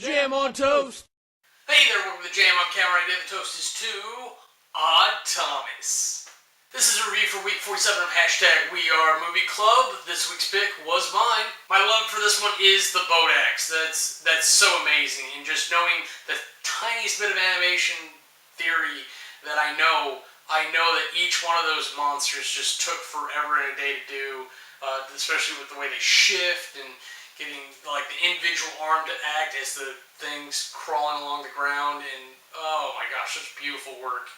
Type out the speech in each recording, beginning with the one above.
Jam on toast! Hey there, welcome to the Jam. I'm Cameron. Today the toast is to Odd Thomas. This is a review for week 47 of hashtag We Are Movie Club. This week's pick was mine. My love for this one is the boat axe. That's so amazing. And just knowing the tiniest bit of animation theory that I know that each one of those monsters just took forever and a day to do, especially with the way they shift and getting like the individual arm to act as the things crawling along the ground, and oh my gosh, such beautiful work.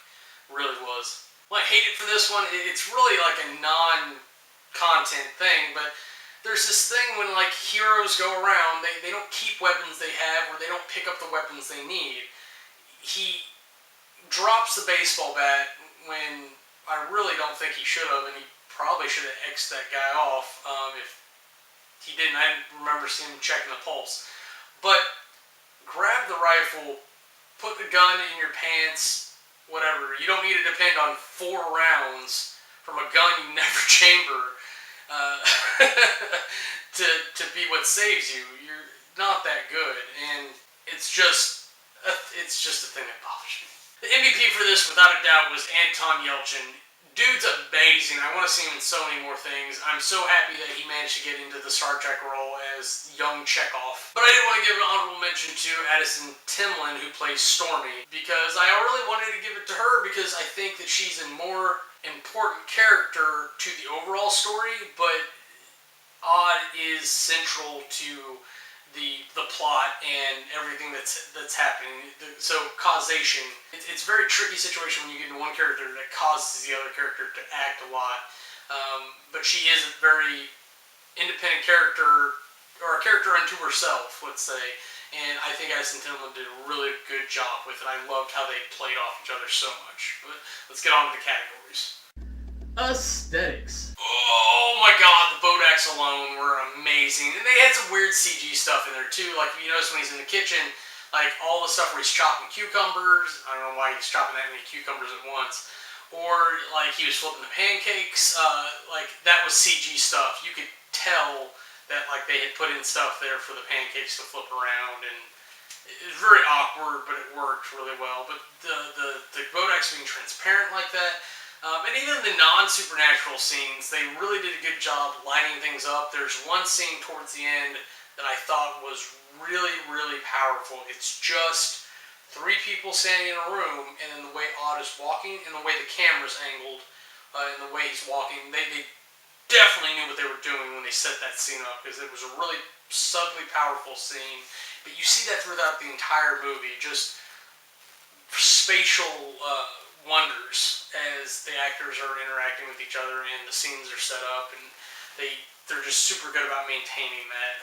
Really was. Well, I hate it for this one. It's really like a non-content thing, but there's this thing when like heroes go around, they don't keep weapons they have, or they don't pick up the weapons they need. He drops the baseball bat when I really don't think he should have, and he probably should have X'd that guy off if he didn't. I didn't remember seeing him checking the pulse. But grab the rifle, put the gun in your pants, whatever. You don't need to depend on 4 rounds from a gun you never chamber to be what saves you. You're not that good, and it's just a thing that bothers me. The MVP for this, without a doubt, was Anton Yelchin. Dude's amazing. I want to see him in so many more things. I'm so happy that he managed to get into the Star Trek role as young Chekhov. But I did want to give an honorable mention to Addison Timlin, who plays Stormy, because I really wanted to give it to her because I think that she's a more important character to the overall story, but Odd is central to the plot and everything that's happening. So causation, it's a very tricky situation when you get into one character that causes the other character to act a lot. But she is a very independent character, or a character unto herself, let's say. And I think Addison Timlin did a really good job with it. I loved how they played off each other so much. But let's get on to the categories. Aesthetics. Oh my god, the boat axe alone were amazing. And they had some weird CG stuff in there too. Like if you notice when he's in the kitchen, like all the stuff where he's chopping cucumbers. I don't know why he's chopping that many cucumbers at once. Or like he was flipping the pancakes. Like that was CG stuff. You could tell that like they had put in stuff there for the pancakes to flip around, and it was very awkward, but it worked really well. But the boat axe being transparent like that, and even the non-supernatural scenes, they really did a good job lining things up. There's one scene towards the end that I thought was really, really powerful. It's just 3 people standing in a room, and then the way Odd is walking, and the way the camera's angled, and the way he's walking, they definitely knew what they were doing when they set that scene up, because it was a really subtly powerful scene. But you see that throughout the entire movie, just spatial wonders as the actors are interacting with each other and the scenes are set up, and they're just super good about maintaining that.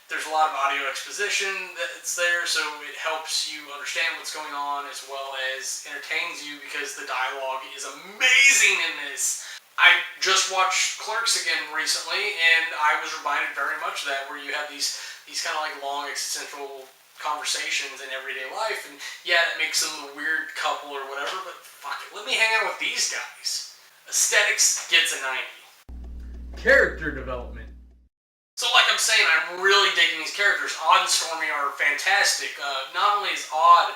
There's a lot of audio exposition that's there, so it helps you understand what's going on as well as entertains you, because the dialogue is amazing in this. I just watched Clerks again recently, and I was reminded very much of that, where you have these kind of like long existential conversations in everyday life, and yeah, that makes them a weird couple or whatever, but fuck it, let me hang out with these guys. Aesthetics gets a 90. Character development. So like I'm saying, I'm really digging these characters. Odd and Stormy are fantastic. Not only is Odd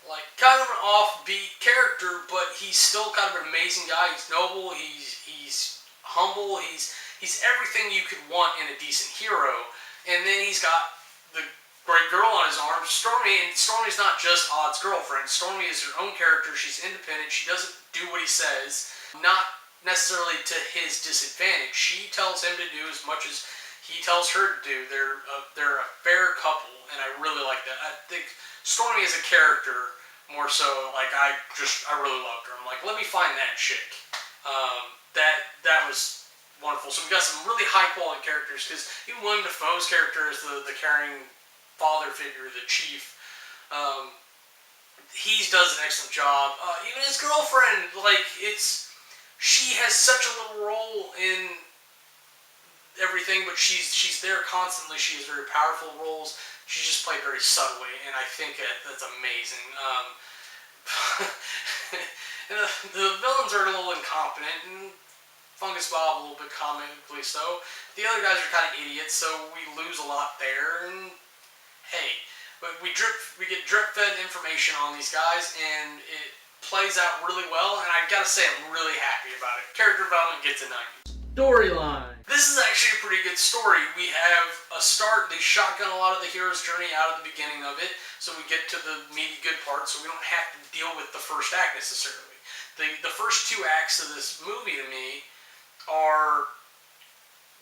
like kind of an offbeat character, but he's still kind of an amazing guy. He's noble, he's humble, he's everything you could want in a decent hero. And then he's got the great girl on his arm, Stormy, and Stormy's not just Odd's girlfriend. Stormy is her own character. She's independent. She doesn't do what he says, not necessarily to his disadvantage. She tells him to do as much as he tells her to do. They're a fair couple, and I really like that. I think Stormy is a character more so. Like I really loved her. I'm like, let me find that chick. That was wonderful. So we got some really high quality characters, because even Willem Dafoe's character is the caring father figure, the chief. He does an excellent job. Even his girlfriend, like she has such a little role in everything, but she's there constantly. She has very powerful roles. She just played very subtly, and I think that's amazing. The villains are a little incompetent, and Fungus Bob a little bit comically so. The other guys are kind of idiots, so we lose a lot there, and hey, but we we get drip-fed information on these guys, and it plays out really well, and I gotta say I'm really happy about it. Character development gets a 90. Storyline. This is actually a pretty good story. We have a start, they shotgun a lot of the hero's journey out of the beginning of it, so we get to the meaty good part, so we don't have to deal with the first act necessarily. The first 2 acts of this movie to me are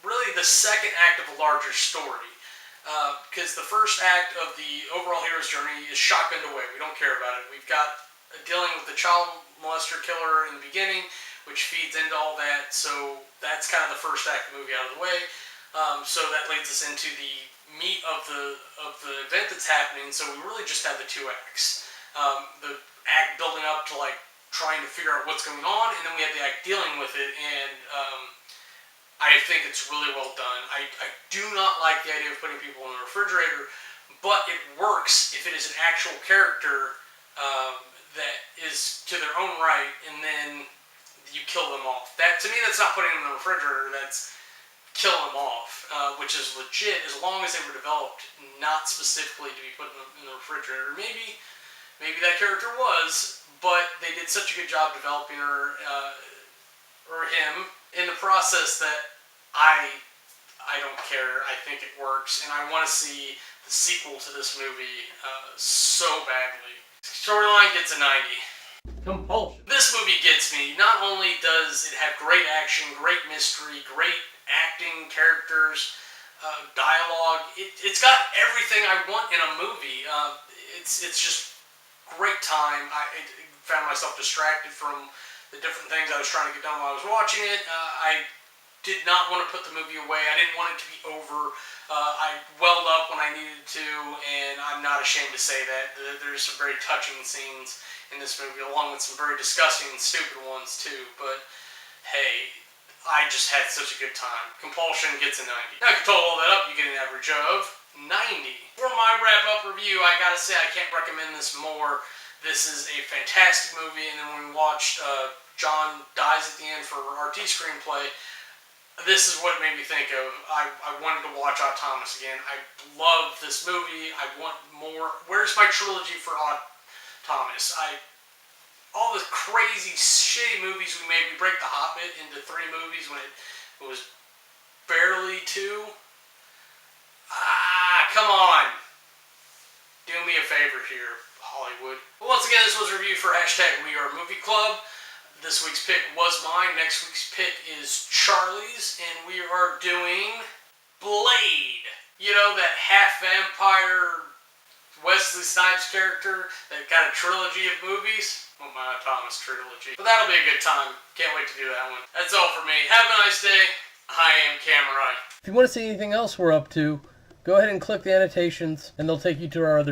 really the second act of a larger story. Because the first act of the overall hero's journey is shotgunned away. We don't care about it. We've got dealing with the child molester killer in the beginning, which feeds into all that. So that's kind of the first act of the movie out of the way. So that leads us into the meat of the event that's happening. So we really just have the 2 acts. The act building up to like trying to figure out what's going on, and then we have the act dealing with it, and I think it's really well done. I do not like the idea of putting people in the refrigerator, but it works if it is an actual character that is to their own right, and then you kill them off. That, to me, that's not putting them in the refrigerator, that's killing them off, which is legit as long as they were developed not specifically to be put in the refrigerator. Maybe that character was, but they did such a good job developing her or him in the process that I don't care. I think it works, and I want to see the sequel to this movie so badly. Storyline gets a 90. Compulsion. This movie gets me. Not only does it have great action, great mystery, great acting, characters, dialogue, it's got everything I want in a movie. It's just great time. I found myself distracted from the different things I was trying to get done while I was watching it. I did not want to put the movie away. I didn't want it to be over. I welled up when I needed to, and I'm not ashamed to say that. There's some very touching scenes in this movie, along with some very disgusting and stupid ones too. But hey, I just had such a good time. Compulsion gets a 90. Now, if you total all that up, you get an average of 90. For my wrap-up review, I gotta say I can't recommend this more. This is a fantastic movie, and then when we watched John dies at the end for RT screenplay, this is what it made me think of. I wanted to watch Odd Thomas again. I love this movie. I want more. Where's my trilogy for Odd Thomas? All the crazy, shitty movies we made. We break The Hobbit into 3 movies when it was barely 2. Come on. Do me a favor here, Hollywood. Well, once again, this was a review for #WeAreMovieClub. This week's pick was mine. Next week's pick is Charlie's, and we are doing Blade. You know, that half-vampire Wesley Snipes character that got a trilogy of movies? Well, my Thomas trilogy. But that'll be a good time. Can't wait to do that one. That's all for me. Have a nice day. I am Cameron. If you want to see anything else we're up to, go ahead and click the annotations, and they'll take you to our other